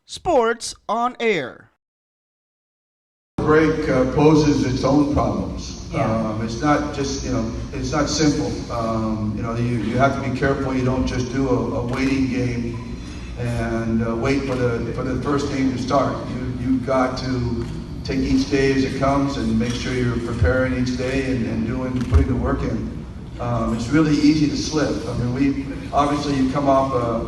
Sports on Air. Break poses its own problems. It's not just, it's not simple. You have to be careful. You don't just do a waiting game and wait for the first game to start. You've got to take each day as it comes and make sure you're preparing each day and putting the work in. It's really easy to slip. I mean, obviously you come off a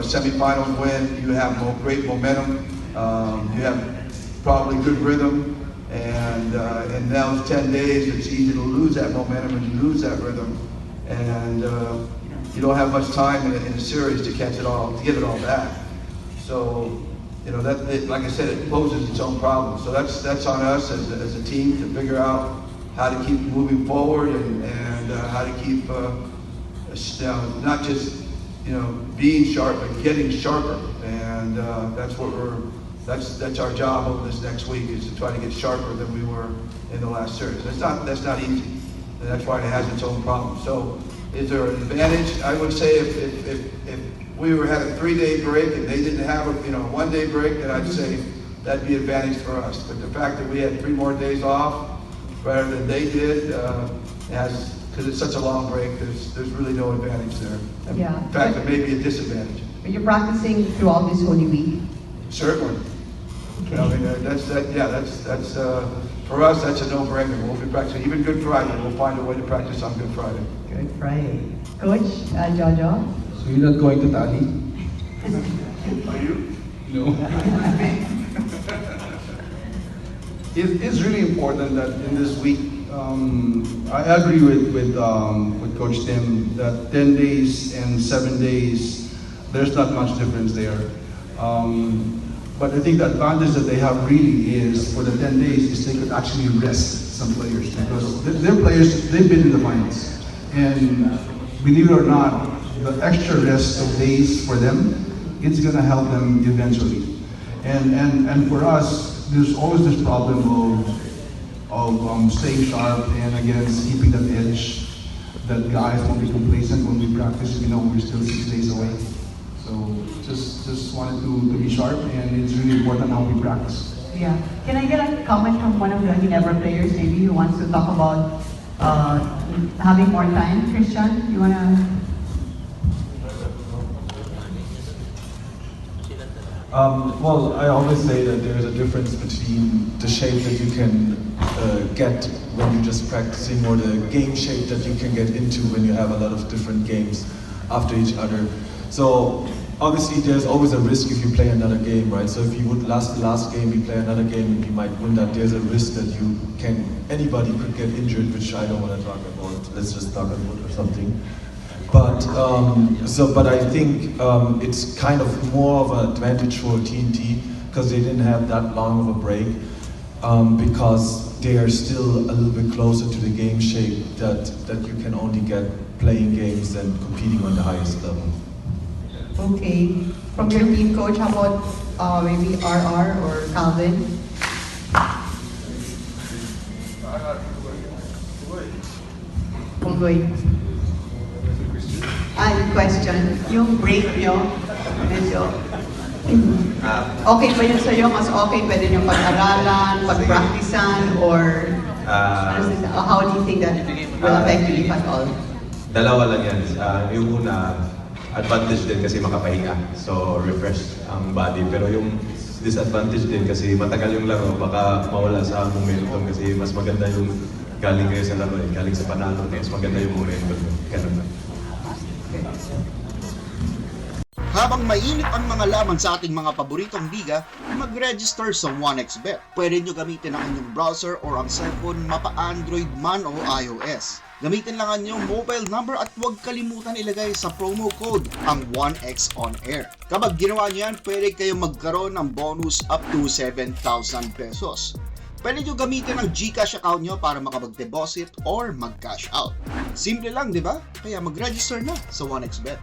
semi-finals win. You have great momentum. You have probably good rhythm, and in those 10 days, it's easy to lose that momentum and lose that rhythm, and you don't have much time in a series to get it all back. So, like I said, it poses its own problems. So that's on us as a team to figure out how to keep moving forward and how to keep not just being sharp, but getting sharper, and that's our job over this next week, is to try to get sharper than we were in the last series. That's not easy, and that's why it has its own problems. So, is there an advantage? I would say if we had a 3-day break and they didn't have a 1-day break, then I'd say that'd be an advantage for us. But the fact that we had 3 more days off rather than they did, because it's such a long break, there's really no advantage there. In fact, it may be a disadvantage. Are you practicing throughout this Holy Week? Certainly. I mean, that's for us, that's a no-brainer. We'll be practicing. Even Good Friday, we'll find a way to practice on Good Friday. Good Friday. Coach, Jojo? So you're not going to Tali? Are you? No. It's really important that in this week, I agree with Coach Tim that 10 days and 7 days, there's not much difference there. But I think the advantage that they have really is for the 10 days is they could actually rest some players, because their players, they've been in the finals. And believe it or not, the extra rest of days for them, it's gonna help them eventually. And for us, there's always this problem of staying sharp and again keeping that edge, that guys won't be complacent when we practice, we're still 6 days away. So just wanted to be sharp, and it's really important how we practice. Yeah. Can I get a comment from one of the Ginebra players maybe who wants to talk about having more time? Christian, you wanna? Well, I always say that there is a difference between the shape that you can get when you're just practicing, or the game shape that you can get into when you have a lot of different games after each other. So obviously there's always a risk if you play another game, right? So if you would last the last game, you play another game and you might win that, there's a risk that anybody could get injured, which I don't want to talk about. Let's just talk about wood or something. But I think it's kind of more of an advantage for TNT because they didn't have that long of a break, because they are still a little bit closer to the game shape that you can only get playing games and competing on the highest level. Okay. From your team coach, how about maybe RR or Calvin? Punggoy. Yung question, yung break nyo, medyo, okay ba yun sa'yo? Mas okay pwede nyo pag-aralan, pag-practicean, or how do you think that will affect you if at all? Dalawa lang yan. Yung una, advantage din kasi makapahinga. So, refresh ang body. Pero yung disadvantage din kasi matagal yung laro, baka mawala sa momentum kasi mas maganda yung galing kayo sa laro, galing sa panalo, mas maganda yung momentum. Ganun na. Habang mainit ang mga laman sa ating mga paboritong liga, mag-register sa 1xBet. Pwede nyo gamitin ang inyong browser or ang cellphone, mapa-Android man o iOS. Gamitin lang ang inyong mobile number at huwag kalimutan ilagay sa promo code ang 1x on air. Kapag ginawa nyo yan, pwede kayong magkaroon ng bonus up to 7,000 pesos. Pwede nyo gamitin ang GCash account nyo para makapag-deposit or mag-cash out. Simple lang, di ba? Kaya mag-register na sa 1xBet.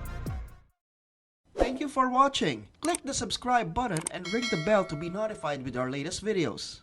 Thank you for watching. Click the subscribe button and ring the bell to be notified with our latest videos.